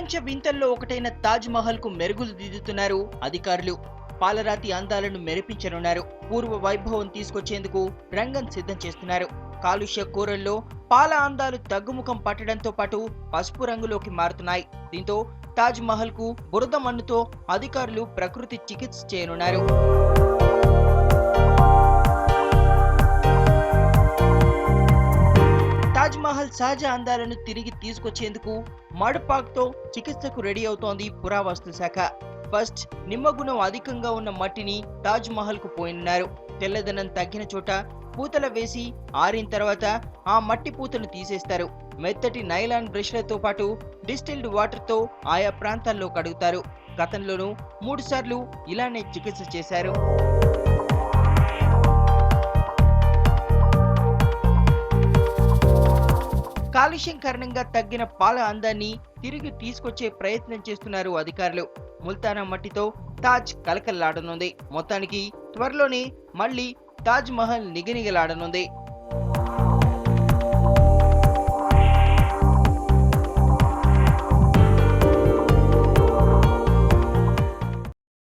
ప్రపంచ వింతల్లో ఒకటైన తాజ్ మహల్ కు మెరుగులు దిద్దుతున్నారు అధికారులు. పాలరాతి అందాలను మెరిపించనున్నారు. పూర్వ వైభవం తీసుకొచ్చేందుకు రంగం సిద్ధం చేస్తున్నారు. కాలుష్య కూరల్లో పాల అందాలు తగ్గుముఖం పట్టడంతో పాటు పసుపు రంగులోకి మారుతున్నాయి. దీంతో తాజ్ మహల్ కు బురద మన్నుతో అధికారులు ప్రకృతి చికిత్స చేయనున్నారు. తాజ్ మహల్ సహజ అందాలను తిరిగి తీసుకొచ్చేందుకు మడ్పాక్తో చికిత్సకు రెడీ అవుతోంది పురావస్తు శాఖ. ఫస్ట్ నిమ్మగుణం అధికంగా ఉన్న మట్టిని తాజ్ మహల్ కు పోయినున్నారు. తెల్లదనం తగ్గిన చోట పూతల వేసి ఆరిన తర్వాత ఆ మట్టి పూతను తీసేస్తారు. మెత్తటి నైలాన్ బ్రష్లతో పాటు డిస్టిల్డ్ వాటర్ తో ఆయా ప్రాంతాల్లో కడుగుతారు. గతంలోనూ 3 సార్లు ఇలానే చికిత్స చేశారు. కాలుష్యం కారణంగా తగ్గిన పాల అందాన్ని తిరిగి తీసుకొచ్చే ప్రయత్నం చేస్తున్నారు అధికారులు. ముల్తానా మట్టితో తాజ్ కలకల్లాడనుంది. మొత్తానికి త్వరలోనే మళ్ళీ తాజ్ మహల్ నిగనిగలాడనుంది.